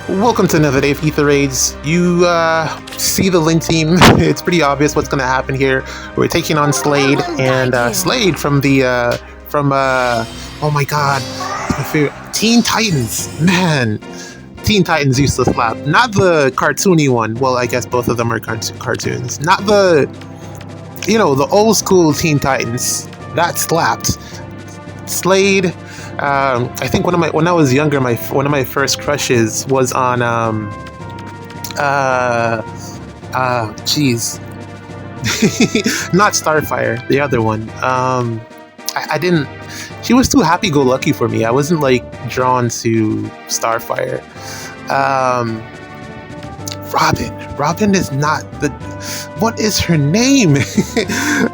Welcome to another day of Ether Raids. You see the Lin team. It's pretty obvious what's going to happen here. We're taking on Slade, and Slade from oh my god, my favorite, Teen Titans. Man, Teen Titans used to slap. Not the cartoony one. Well, I guess both of them are cartoons. Not the, the old school Teen Titans. That slapped. Slade. I think when I was younger, one of my first crushes was on jeez, not Starfire, the other one. I didn't. She was too happy-go-lucky for me. I wasn't like drawn to Starfire. Robin is not the. What is her name?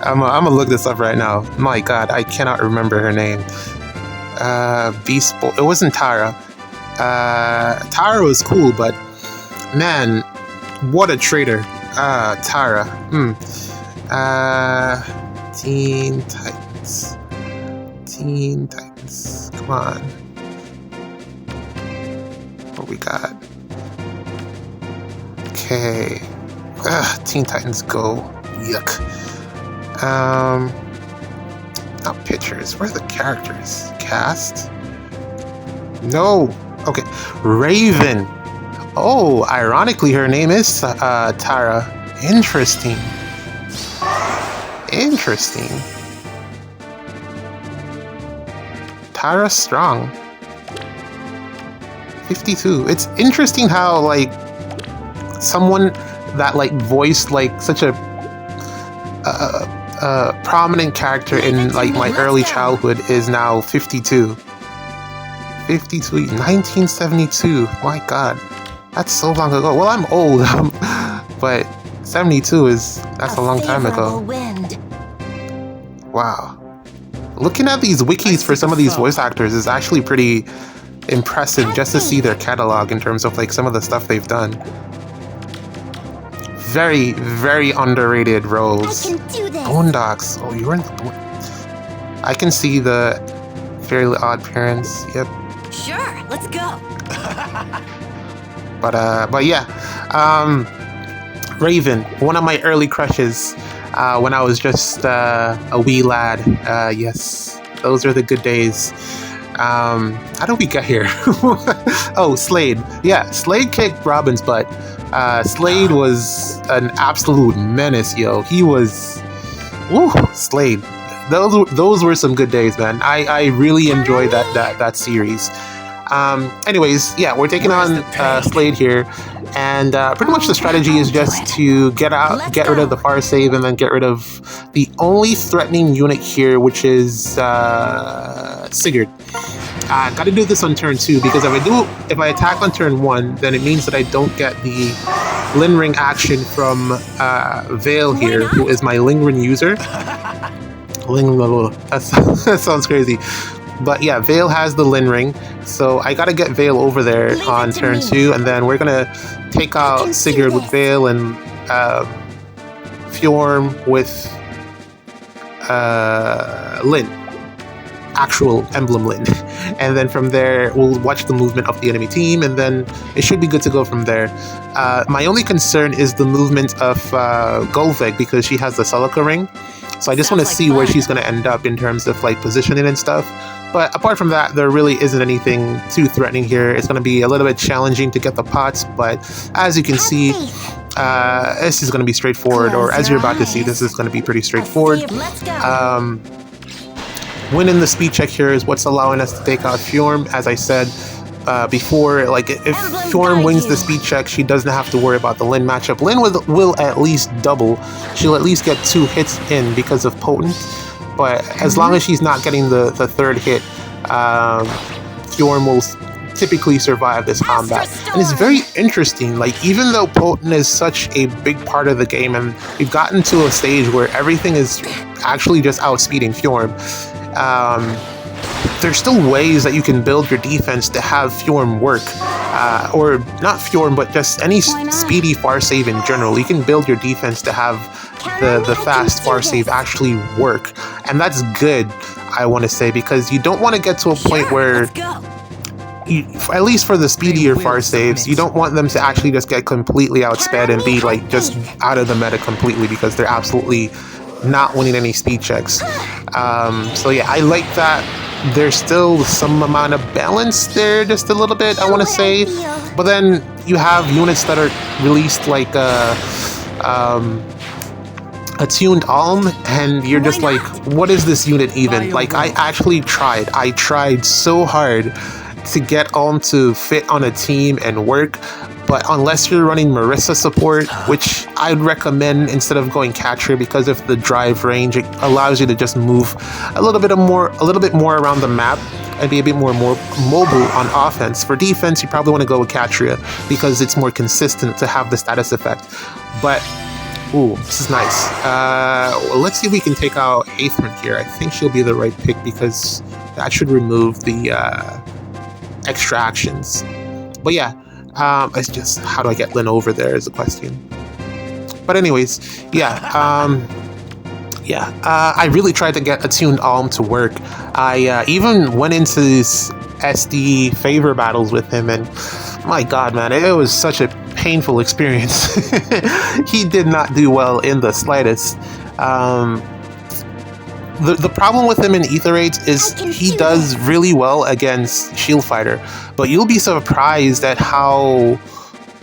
I'm gonna look this up right now. My God, I cannot remember her name. Beast Boy. It wasn't Tara. Tara was cool, but man, what a traitor. Tara. Teen Titans. Teen Titans. Come on. What we got? Okay. Teen Titans Go. Yuck. Not pictures. Where's the characters? Cast? No. Okay. Raven. Oh, ironically, her name is Tara. Interesting. Interesting. Tara Strong. 52. It's interesting how, like, someone that, like, voiced, like, such a prominent character in like my early childhood is now 52. 1972. My God, that's so long ago. Well, I'm old, but 72 that's a long time ago. Wow. Looking at these wikis for some of these voice actors is actually pretty impressive just to see their catalog in terms of like some of the stuff they've done. Very, very underrated roles. Boondocks. Oh, you were in the I can see the Fairly Odd Parents. Yep. Sure, let's go. but yeah. Raven, one of my early crushes when I was just a wee lad. Yes, those are the good days. How did we get here? Oh, Slade. Yeah, Slade kicked Robin's butt. Slade was an absolute menace, yo. He was, Slade. Those were some good days, man. I really enjoyed that series. Anyways, yeah, we're taking on Slade here, and pretty much the strategy is just to get rid of the fire save, and then get rid of the only threatening unit here, which is Sigurd. Got to do this on turn 2 because if I attack on turn 1, then it means that I don't get the Lin Ring action from Vale here, who is my Ling Ring user. That sounds crazy. But yeah, Vale has the Lin Ring, so I gotta get Vale over there on turn 2, and then we're gonna take out Sigurd with Vale and Fjorm with Lin. Actual emblem Lin. And then from there we'll watch the movement of the enemy team, and then it should be good to go from there. My only concern is the movement of Golveg, because she has the Celica ring, so I just want to see where she's going to end up in terms of like positioning and stuff. But apart from that, there really isn't anything too threatening here. It's going to be a little bit challenging to get the pots, but as you can see, this is going to be straightforward, or as you're about to see, this is going to be pretty straightforward. Winning the speed check here is what's allowing us to take out Fjorm. As I said before, like if Fjorm wins the speed check, she doesn't have to worry about the Lin matchup. Lin will at least double. She'll at least get 2 hits in because of Potent. But as long as she's not getting the third hit, Fjorm will typically survive this combat. And it's very interesting, like even though Potent is such a big part of the game, and we've gotten to a stage where everything is actually just outspeeding Fjorm, there's still ways that you can build your defense to have Fjorm work, or not Fjorm, but just any speedy far save in general. You can build your defense to have the fast far save actually work, and that's good, I want to say, because you don't want to get to a point where at least for the speedier far saves, you don't want them to actually just get completely outsped and be like just out of the meta completely because they're absolutely not winning any speed checks. So yeah, I like that. There's still some amount of balance there, just a little bit, I want to say. But then you have units that are released like attuned Alm, and you're just like, what is this unit even? Like, I actually tried. I tried so hard to get Alm to fit on a team and work, but unless you're running Marissa support, which I'd recommend instead of going catcher because of the drive range, it allows you to just move a little bit more around the map and be a bit more mobile on offense. For defense, you probably want to go with Catria because it's more consistent to have the status effect. But ooh, this is nice. Let's see if we can take out Ather here. I think she'll be the right pick because that should remove the extra actions. But yeah, it's just how do I get Lynn over there is the question. But anyways, yeah, I really tried to get Attuned Alm to work. I even went into these SD favor battles with him, and my god, man, it was such a painful experience. He did not do well in the slightest. The problem with him in Ether Raids is he does really well against Shield Fighter, but you'll be surprised at how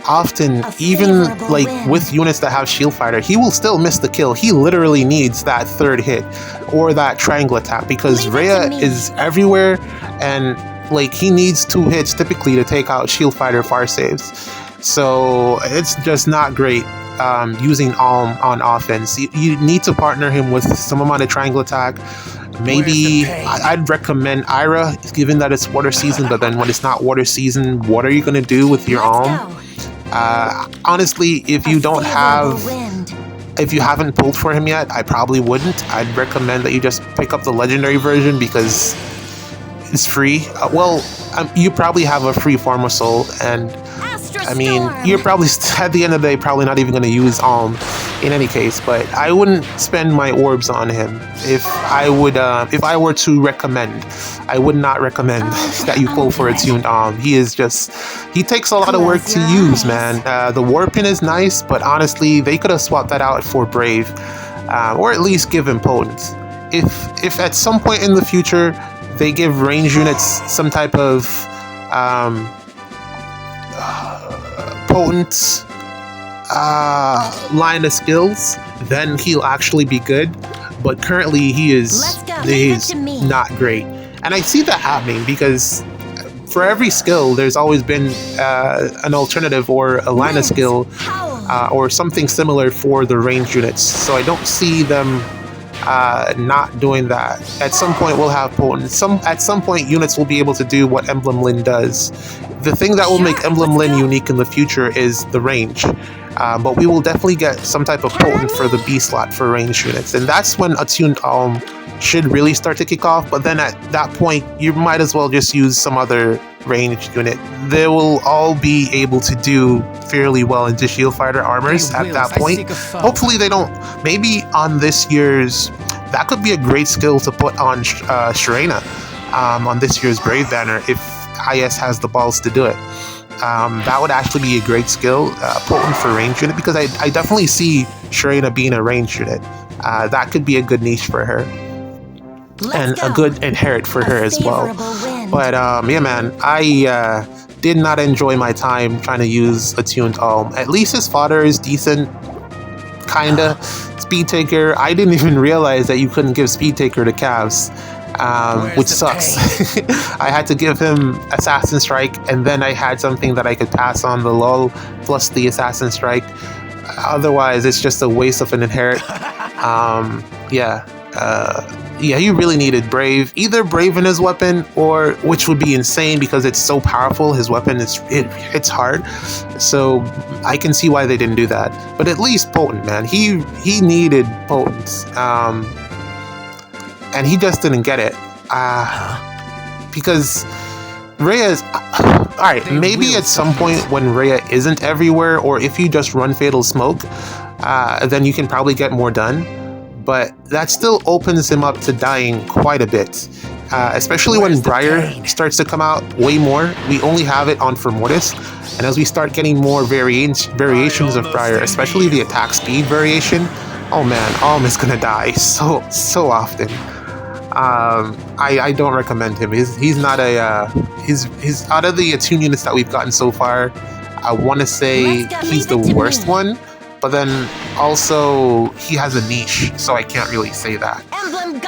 often, even like with units that have Shield Fighter, he will still miss the kill. He literally needs that third hit or that triangle attack because Rhea is everywhere, and like he needs 2 hits typically to take out Shield Fighter far saves. So it's just not great using Alm on offense. You need to partner him with some amount of triangle attack. Maybe I'd recommend Ira, given that it's water season, but then when it's not water season, what are you going to do with your Alm? Honestly, if you haven't pulled for him yet, I probably wouldn't. I'd recommend that you just pick up the legendary version because it's free. You probably have a free Farmer Soul, and I mean, you're probably at the end of the day probably not even going to use Alm in any case. But I wouldn't spend my orbs on him. If I were to recommend, I would not recommend that you pull for Attuned Alm. He takes a lot of work to use, man. The Warpin is nice, but honestly, they could have swapped that out for Brave, or at least give him Potent. If at some point in the future they give range units some type of potent line of skills, then he'll actually be good. But currently he's not great, and I see that happening because for every skill there's always been an alternative or a line of skill or something similar for the range units. So I don't see them not doing that. At some point we'll have potent. At some point units will be able to do what Emblem Lin does. The thing that will make Emblem Lin unique in the future is the range. But we will definitely get some type of potent for the B slot for range units, and that's when Attuned Alm should really start to kick off. But then at that point you might as well just use some other ranged unit. They will all be able to do fairly well into Shield Fighter armors at that point. Hopefully they don't. Maybe on this year's, that could be a great skill to put on Sharena on this year's Brave banner if IS has the balls to do it. That would actually be a great skill, potent for range unit, because I definitely see Sharena being a range unit. That could be a good niche for her. And a good inherit for her as well. But yeah, man, I did not enjoy my time trying to use Attuned Alm. At least his fodder is decent, kinda. Speed Taker, I didn't even realize that you couldn't give Speed Taker to Cavs, which sucks. I had to give him Assassin Strike, and then I had something that I could pass on the lull plus the Assassin Strike. Otherwise, it's just a waste of an inherit. Yeah, he really needed Brave. Either Brave in his weapon, or, which would be insane because it's so powerful, his weapon it's hard. So I can see why they didn't do that. But at least Potent, man. He needed Potent. And he just didn't get it. Because Rhea is... Alright, maybe at some point when Rhea isn't everywhere, or if you just run Fatal Smoke, then you can probably get more done. But that still opens him up to dying quite a bit. especially when Briar starts to come out way more. We only have it on for Mortis, and as we start getting more variations of Briar, especially the attack speed variation, oh man, Alm is gonna die so often. I don't recommend him. He's not a he's out of the attune units that we've gotten so far. I want to say he's the worst one, but then also he has a niche, so I can't really say that.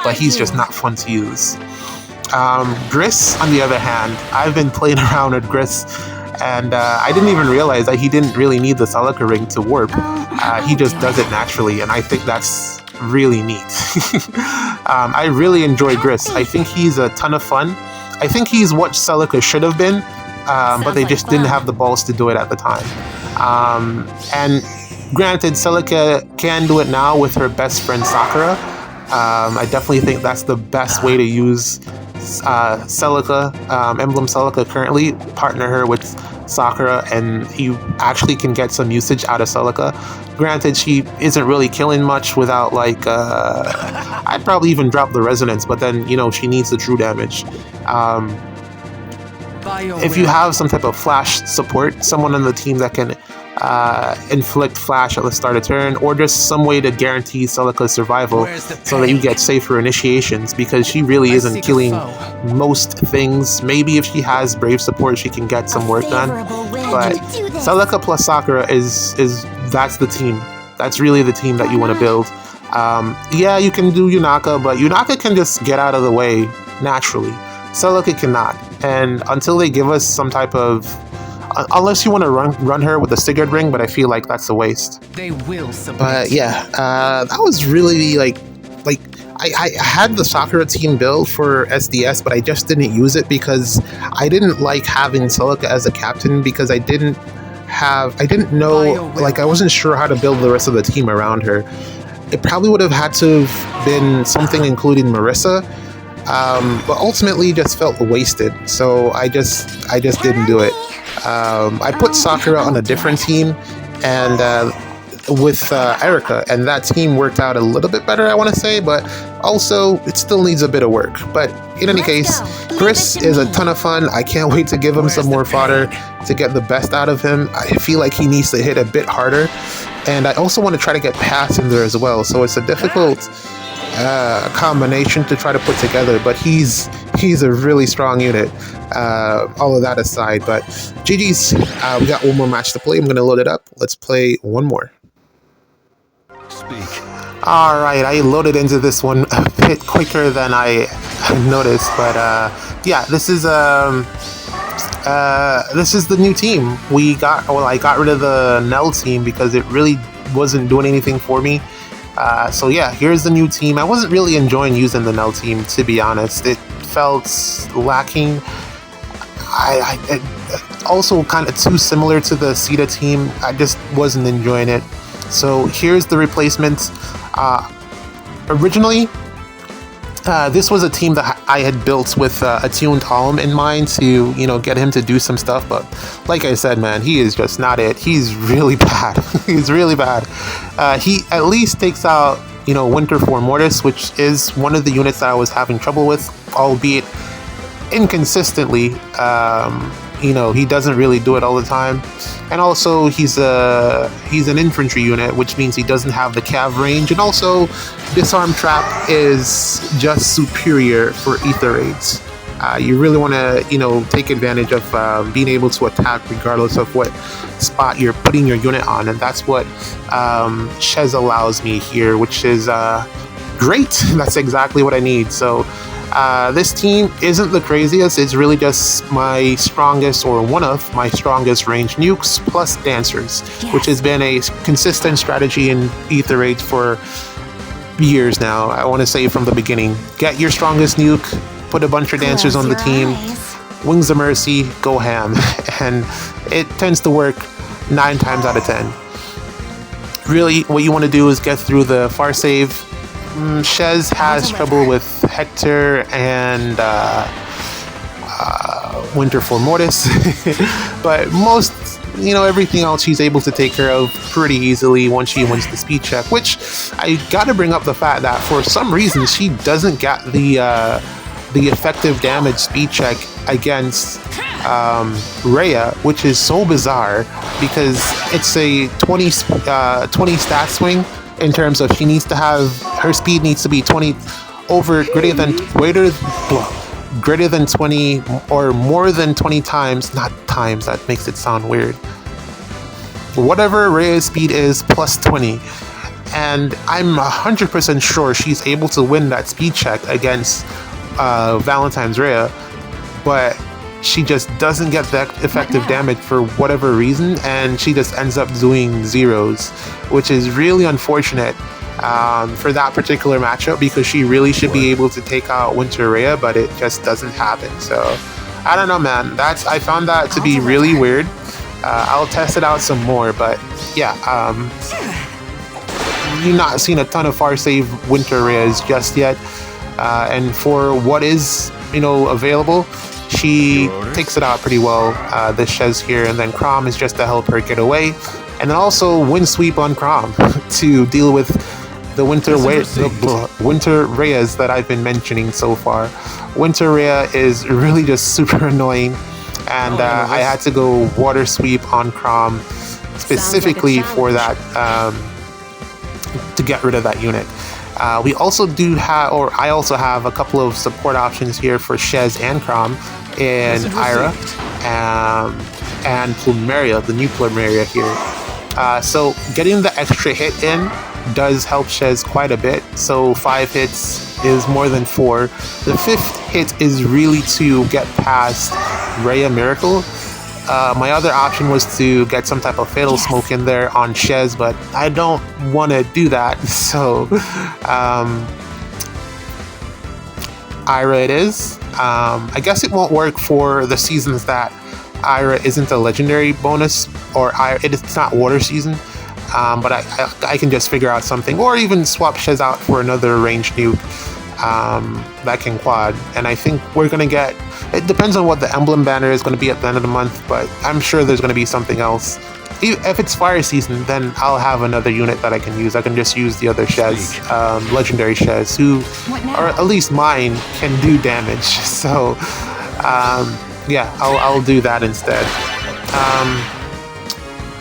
But he's just not fun to use. Gris, on the other hand, I've been playing around with Gris, and I didn't even realize that he didn't really need the Celica ring to warp. He just does it naturally, and I think that's really neat. I really enjoy Gris. I think he's a ton of fun. I think he's what Celica should have been, but they just didn't have the balls to do it at the time. And granted, Celica can do it now with her best friend Sakura. I definitely think that's the best way to use Celica, Emblem Celica currently. Partner her with Sakura, and you actually can get some usage out of Celica. Granted, she isn't really killing much without, like, I'd probably even drop the resonance, but then, you know, she needs the true damage. If you have some type of flash support, someone on the team that can inflict flash at the start of turn, or just some way to guarantee Celica's survival so that you get safer initiations, because she really isn't killing most things. Maybe if she has brave support, she can get some work done, but Celica plus Sakura is that's the team. That's really the team that you want to build. Yeah, you can do Yunaka, but Yunaka can just get out of the way naturally. Celica cannot, and until they give us some type of, unless you want to run her with the Sigurd ring, but I feel like that's a waste. They will submit. But yeah, that was really like I had the Sakura team build for SDS, but I just didn't use it because I didn't like having Celica as a captain, because I didn't know, like, I wasn't sure how to build the rest of the team around her. It probably would have had to have been something including Marissa, but ultimately just felt wasted, so I just didn't do it. I put Sakura on a different team, and with Erica, and that team worked out a little bit better, I want to say, but also it still needs a bit of work. But in any case, Gris is a ton of fun. I can't wait to give him some more fodder to get the best out of him. I feel like he needs to hit a bit harder, and I also want to try to get Pass in there as well, so it's a difficult combination to try to put together, but he's a really strong unit, all of that aside. But GG's, we got one more match to play. I'm going to load it up. Let's play one more. Alright, I loaded into this one a bit quicker than I noticed, but yeah, this is the new team. I got rid of the Nell team because it really wasn't doing anything for me. So yeah, here's the new team. I wasn't really enjoying using the Nell team, to be honest. It felt lacking. I also kind of too similar to the Sita team. I just wasn't enjoying it. So here's the replacements. Originally, this was a team that I had built with attuned Alm in mind to, you know, get him to do some stuff. But like I said, man, he is just not it. He's really bad. He's really bad. He at least takes out, you know, Winter for Mortis, which is one of the units that I was having trouble with, albeit inconsistently. You know, he doesn't really do it all the time. And also, he's an infantry unit, which means he doesn't have the cav range. And also, Disarm Trap is just superior for Ether raids. You really want to, you know, take advantage of being able to attack regardless of what spot you're putting your unit on, and that's what Shez allows me here, which is great. That's exactly what I need. So this team isn't the craziest. It's really just my strongest, or one of my strongest ranged nukes plus dancers, which has been a consistent strategy in Ether raids for years now. I want to say from the beginning, get your strongest nuke, put a bunch of dancers on the team, Wings of Mercy, go ham, and it tends to work 9 times out of 10. Really, what you want to do is get through the far save. Shez has trouble with Hector and Winter for Mortis, but most, you know, everything else she's able to take care of pretty easily once she wins the speed check, which I gotta bring up the fact that for some reason she doesn't get the the effective damage speed check against Rhea, which is so bizarre because it's a 20 stat swing in terms of she needs to have her speed needs to be 20 over greater than 20 or more than 20 times, not times, that makes it sound weird. Whatever Rhea's speed is plus 20. And I'm 100% sure she's able to win that speed check against Valentine's Rhea, but she just doesn't get that effective damage for whatever reason, and she just ends up doing zeros, which is really unfortunate for that particular matchup because she really should be able to take out Winter Rhea, but it just doesn't happen. So I don't know, man. I found that to be really weird. I'll test it out some more, but yeah. You've not seen a ton of far save Winter Rheas just yet, and for what is available, she takes it out pretty well. This Shez here, and then Chrom is just to help her get away, and then also Wind Sweep on Chrom to deal with the Winter Rheas that I've been mentioning so far. Winter Rhea is really just super annoying, and I had to go Water Sweep on Chrom specifically for that. To get rid of that unit. We also do have, or I also have a couple of support options here for Shez and Chrom in Ira and Plumeria, the new Plumeria here. So getting the extra hit in does help Shez quite a bit. So 5 hits is more than 4. The 5th hit is really to get past Rhea Miracle. My other option was to get some type of Fatal Smoke in there on Shez, but I don't want to do that, so Ira it is. I guess it won't work for the seasons that Ira isn't a legendary bonus, or it's not water season, but I can just figure out something, or even swap Shez out for another ranged nuke that can quad. And I think we're going to get, it depends on what the emblem banner is going to be at the end of the month, but I'm sure there's going to be something else. If it's fire season, then I'll have another unit that I can use. I can just use the other Shez, legendary Shez, who, or at least mine, can do damage. So yeah, I'll do that instead.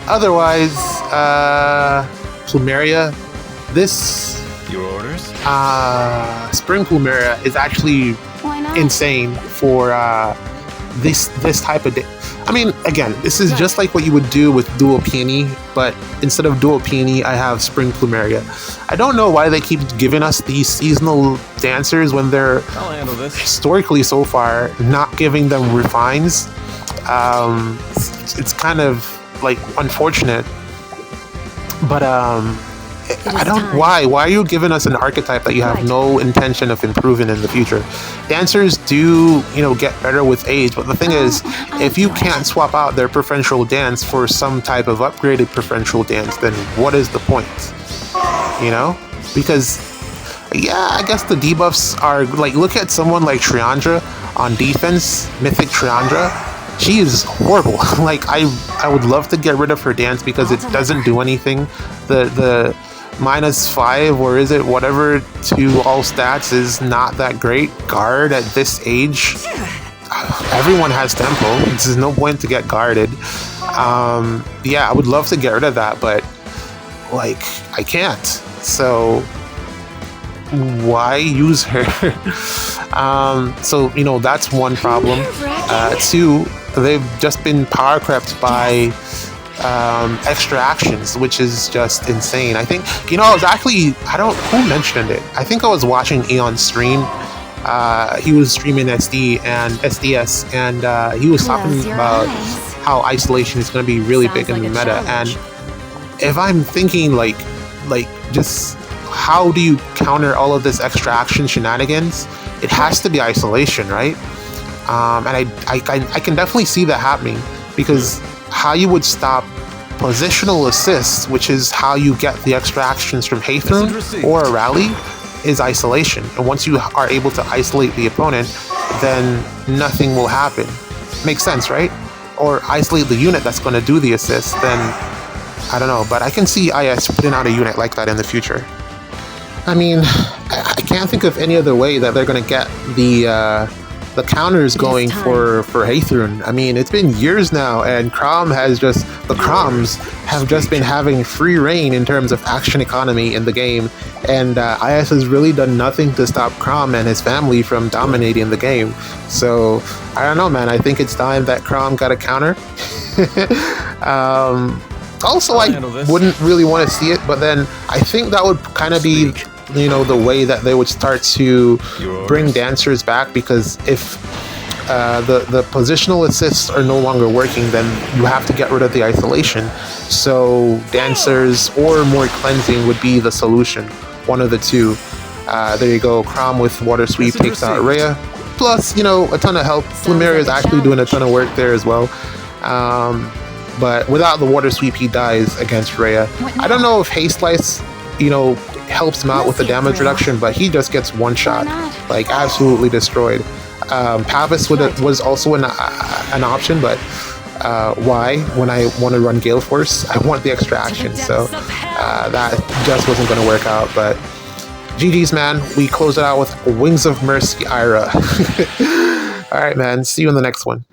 Otherwise, Plumeria, this your orders? Spring Plumeria is actually insane for this type of day. I mean, again, this is just like what you would do with Dual Peony, but instead of Dual Peony, I have Spring Plumeria. I don't know why they keep giving us these seasonal dancers when they're historically so far not giving them refines. It's kind of like unfortunate, but I don't why are you giving us an archetype that you have no intention of improving in the future? Dancers do get better with age, but the thing is, if you can't swap out their preferential dance for some type of upgraded preferential dance, then what is the point? Because yeah, I guess the debuffs are like, look at someone like Triandra on defense, Mythic Triandra. She is horrible. Like I would love to get rid of her dance because it doesn't do anything. The -5, or is it whatever, to all stats is not that great. Guard at this age, everyone has tempo. There's no point to get guarded. Yeah, I would love to get rid of that, but like I can't. So why use her? So that's one problem. 2, they've just been power crept by extra actions, which is just insane. I think I was actually, who mentioned it? I think I was watching Eon's stream. He was streaming SDS, and he was talking about how isolation is going to be really big in the meta. And if I'm thinking like just how do you counter all of this extra action shenanigans? It has to be isolation, right? And I can definitely see that happening, because how you would stop positional assists, which is how you get the extra actions from Ather or a rally, is isolation. And once you are able to isolate the opponent, then nothing will happen. Makes sense, right? Or isolate the unit that's going to do the assist, then I don't know. But I can see IS putting out a unit like that in the future. I mean, I can't think of any other way that they're going to get the counters going for Ather. I mean, it's been years now, and the Croms have just been having free reign in terms of action economy in the game, and IS has really done nothing to stop Crom and his family from dominating the game. So I don't know, man. I think it's time that Crom got a counter. Also, I wouldn't really want to see it, but then I think that would kind of be, you know, the way that they would start to bring dancers back, because if the positional assists are no longer working, then you have to get rid of the isolation. So dancers or more cleansing would be the solution, one of the two. There you go. Crom with water sweep takes out Rhea, plus, you know, a ton of help. Flumeria is actually doing a ton of work there as well. But without the water sweep, he dies against Rhea. I don't know if Haste Slice, you know, helps him out with the damage reduction, but he just gets one shot, like absolutely destroyed. Pavis was also an option, but why? When I want to run Gale Force, I want the extra action, so that just wasn't going to work out. But GG's, man. We close it out with Wings of Mercy Ira. All right, man. See you in the next one.